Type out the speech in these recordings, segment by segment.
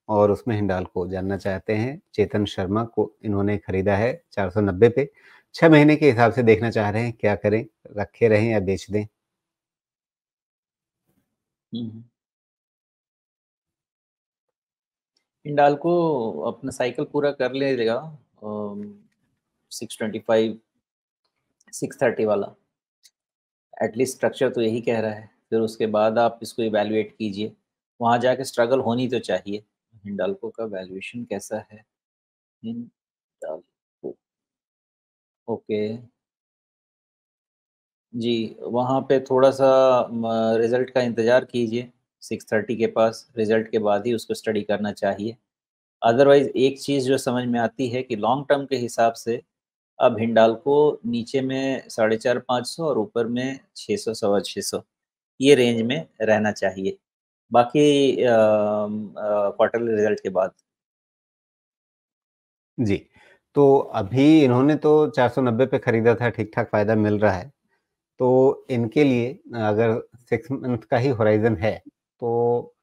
और उसमें हिंडाल्को जानना चाहते हैं। चेतन शर्मा को इन्होंने खरीदा है 490 पे। 6 महीने के हिसाब से देखना चाह रहे हैं, क्या करें? रखे रहें या बेच दें? हुँ। हिंडाल्को अपना साइकिल पूरा कर लेगा 625 630 वाला। एटलीस्ट स्ट्रक्चर तो यही कह रहा है। फिर उसके बाद आप इसको इवैल्यूएट कीजिए। वहाँ जाके स्ट्रगल होनी तो चाहिए। हिंडाल्को का वैल्यूएशन कैसा है? हिंडाल्को ओके। जी, वहाँ पे थोड़ा-सा रिज़ल्ट का इंतज़ार कीजिए। 630 के पास रिज़ल्ट के बाद ही उसको स्टडी करना चाहिए। अदरवाइज़ एक चीज़ जो समझ में आती है कि लॉन्ग टर्म के हिसाब से अब हिंडाल्को नीचे में 450-500 और ऊपर में 600 सवा 600 ये रेंज में रहना चाहिए। बाकी क्वार्टरली रिज़ल्ट के बाद। जी। तो अभी इन्होंने तो 490 पे खरीदा था, ठीक-ठाक फ़ायदा मिल रहा है। तो इनके लिए अगर 6 मंथ का ही होराइज़न है, तो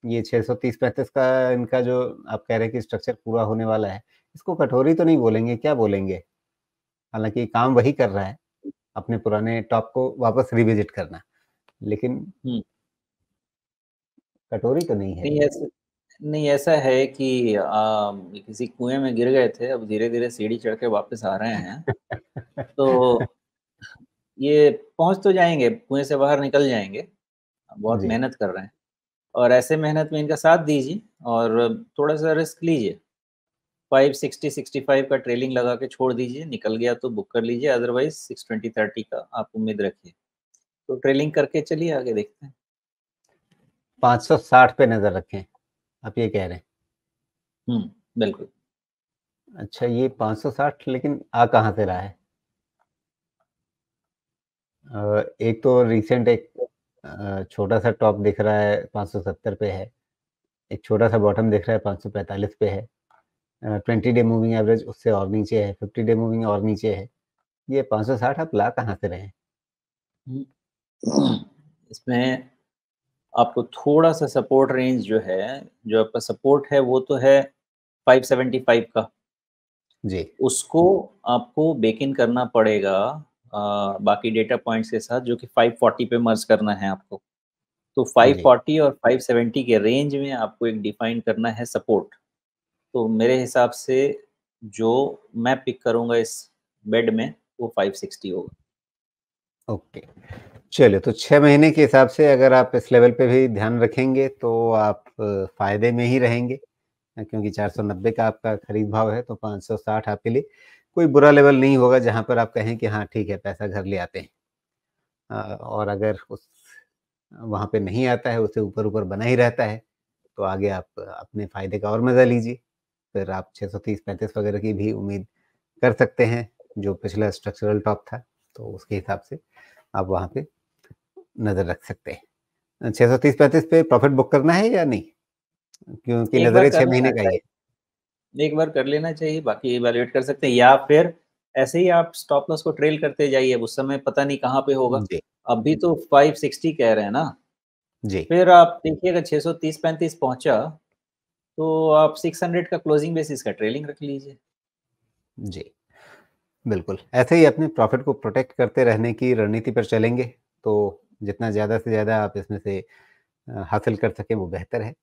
ये 630-35 का इनका जो आप कह रहे हैं कि स्ट्रक्चर पूरा होने वाला है, इसको कठोरी तो नहीं बोलेंगे, क्या बोलेंगे? हालाँकि काम वही कर रहा है, अपने पुराने टॉप को वापस रिविज़िट करना, लेकिन हुँ। कटोरी तो नहीं है। नहीं ऐसा है कि किसी कुएँ में गिर गए थे, अब धीरे-धीरे सीढ़ी चढ़ के वापस आ रहे हैं। तो ये पहुँच तो जाएँगे, कुएँ से बाहर निकल जाएँगे। बहुत जी, मेहनत कर रहे हैं और ऐसे मेहनत में इनका साथ दीजिए और थोड़ा-सा रिस्क लीजिए। 560-65 का ट्रेलिंग लगा के छोड़ दीजिए, निकल गया तो बुक कर लीजिए, अदरवाइज़ 620-30 का आप उम्मीद रखिए। तो ट्रेलिंग करके चलिए आगे देखते हैं। 560 पे नज़र रखें, आप ये कह रहे हैं। हुँ, बिल्कुल। अच्छा ये 560 लेकिन आ कहाँ से रहा है? एक तो रिसेंट एक छोटा-सा टॉप दिख रहा है 570 पे है, एक छोटा-सा बॉटम दिख रहा है 545 पे है। 20 डे मूविंग एवरेज उससे और नीचे है, 50 डे मूविंग और नीचे है। ये 560 आप ला कहाँ से रहे हैं? हुँ। इसमें आपको थोड़ा-सा सपोर्ट रेंज जो है, जो आपका सपोर्ट है वो तो है 575 का। जी, उसको आपको बेक इन करना पड़ेगा बाकी डेटा पॉइंट्स के साथ जो कि 540 पे मर्ज करना है आपको। तो जी। 540 और 570 के रेंज में आपको एक डिफाइन करना है सपोर्ट। तो मेरे हिसाब से जो मैं पिक करूँगा इस बेड में वो 560 होगा। ओके। चलिए, तो 6 महीने के हिसाब से अगर आप इस लेवल पे भी ध्यान रखेंगे, तो आप फ़ायदे में ही रहेंगे क्योंकि 490 का आपका खरीद भाव है, तो 560 आपके लिए कोई बुरा लेवल नहीं होगा, जहाँ पर आप कहें कि हाँ, ठीक है, पैसा घर ले आते हैं। और अगर उस वहाँ पे नहीं आता है, उससे ऊपर-ऊपर बना ही रहता है, तो आगे आप अपने फ़ायदे का और मज़ा लीजिए। फिर आप 630-35 वगैरह की भी उम्मीद कर सकते हैं, जो पिछला स्ट्रक्चरल टॉप था, तो उसके हिसाब से आप वहाँ पे नज़र रख सकते हैं। 630-35 पे प्रॉफ़िट बुक करना है या नहीं? क्योंकि एक बार नज़रिया 6 कर महीने लेना का ही है। चाहिए एक बार कर लेना चाहिए, बाकी इवैल्यूएट कर सकते हैं या फिर ऐसे ही आप स्टॉप लॉस को ट्रेल करते जाइए, अब उस समय पता नहीं कहाँ पे होगा। जी, अभी तो 560 कह रहे हैं ना, जी, फिर आप देखिएगा 630-35 पहुँचा, तो आप 600 का क्लोजिंग बेसिस का ट्रेलिंग रख लीजिए। जी। बिल्कुल, ऐसे ही अपने प्रॉफ़िट को प्रोटेक्ट करते रहने की रणनीति पर चलेंगे, तो जितना ज़्यादा से ज़्यादा आप इसमें से हासिल कर सकें, वो बेहतर है।